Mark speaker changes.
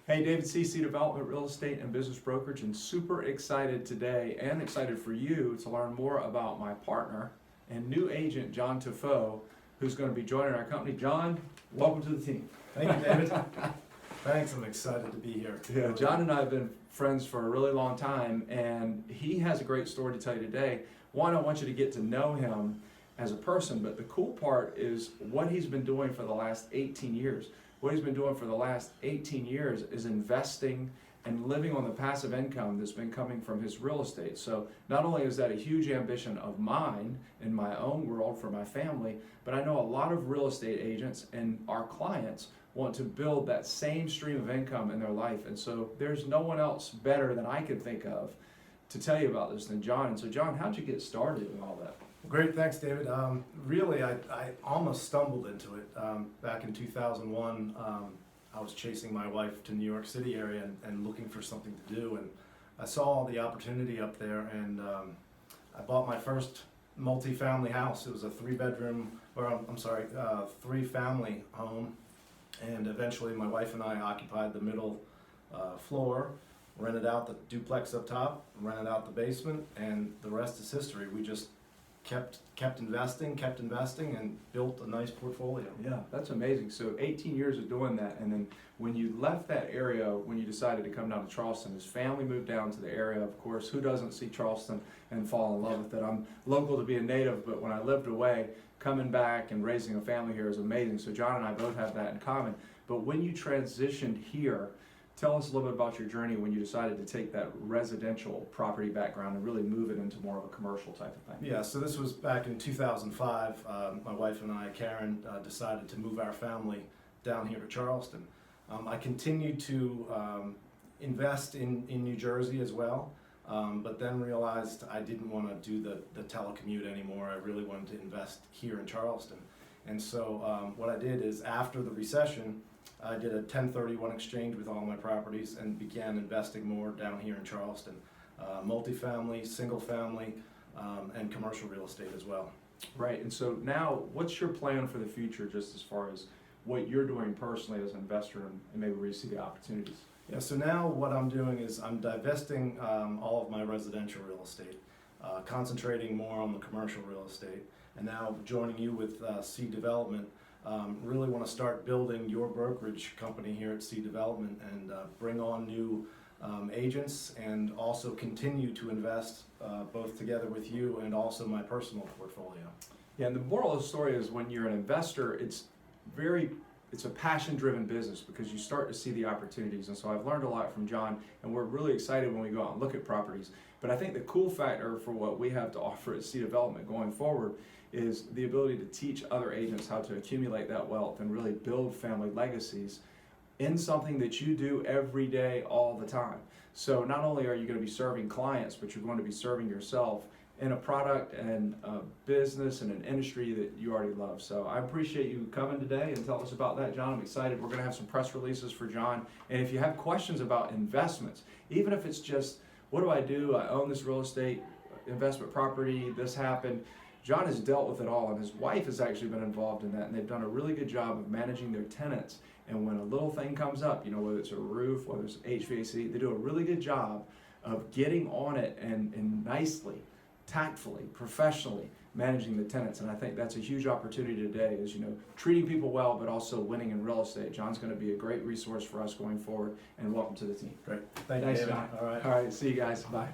Speaker 1: Hey, David, Seay Development, Real Estate and Business Brokerage, and super excited today and excited for you to learn more about my partner and new agent, John Teffeau, who's going to be joining our company. John, welcome to the team.
Speaker 2: Thank you, David. Thanks, I'm excited to be here.
Speaker 1: Yeah, John and I have been friends for a really long time, and he has a great story to tell you today. One, I want you to get to know him as a person, but the cool part is what he's been doing for the last 18 years. What he's been doing for the last 18 years is investing and living on the passive income that's been coming from his real estate. So not only is that a huge ambition of mine in my own world for my family, but I know a lot of real estate agents and our clients want to build that same stream of income in their life. And so there's no one else better than I can think of to tell you about this than John. And so John, how'd you get started in all that?
Speaker 2: Great, thanks, David. Really, I almost stumbled into it. Back in 2001, I was chasing my wife to New York City area and looking for something to do, and I saw the opportunity up there, and I bought my first multi-family house. It was a three-family home, and eventually my wife and I occupied the middle floor, rented out the duplex up top, rented out the basement, and the rest is history. We just kept investing, and built a nice portfolio.
Speaker 1: Yeah, that's amazing. So 18 years of doing that, and then when you left that area, when you decided to come down to Charleston, his family moved down to the area. Of course, who doesn't see Charleston and fall in love with it? I'm local to be a native, but when I lived away, coming back and raising a family here is amazing. So John and I both have that in common. But when you transitioned here, tell us a little bit about your journey when you decided to take that residential property background and really move it into more of a commercial type of thing.
Speaker 2: Yeah, so this was back in 2005. My wife and I, Karen, decided to move our family down here to Charleston. I continued to invest in New Jersey as well, but then realized I didn't want to do the telecommute anymore. I really wanted to invest here in Charleston. And so what I did is, after the recession, I did a 1031 exchange with all my properties and began investing more down here in Charleston. Multifamily, single family, and commercial real estate as well.
Speaker 1: Right, and so now what's your plan for the future, just as far as what you're doing personally as an investor and maybe where you see the opportunities?
Speaker 2: Yeah, so now what I'm doing is I'm divesting all of my residential real estate, concentrating more on the commercial real estate, and now joining you with Seay Development. Really want to start building your brokerage company here at Seay Development and bring on new agents, and also continue to invest both together with you and also my personal portfolio.
Speaker 1: Yeah, and the moral of the story is, when you're an investor, it's a passion-driven business because you start to see the opportunities. And so I've learned a lot from John, and we're really excited when we go out and look at properties. But I think the cool factor for what we have to offer at Seay Development going forward is the ability to teach other agents how to accumulate that wealth and really build family legacies in something that you do every day, all the time. So not only are you going to be serving clients, but you're going to be serving yourself in a product and a business and an industry that you already love. So I appreciate you coming today and tell us about that, John. I'm excited. We're going to have some press releases for John. And if you have questions about investments, even if it's just, what do? I own this real estate investment property, this happened. John has dealt with it all, and his wife has actually been involved in that, and they've done a really good job of managing their tenants. And when a little thing comes up, whether it's a roof, whether it's HVAC, they do a really good job of getting on it and nicely, tactfully, professionally managing the tenants. And I think that's a huge opportunity today, is treating people well, but also winning in real estate. John's going to be a great resource for us going forward, and welcome to the team.
Speaker 2: Great. Thank you,
Speaker 1: Thanks,
Speaker 2: David.
Speaker 1: John.
Speaker 2: All right.
Speaker 1: All right, see you guys. Bye.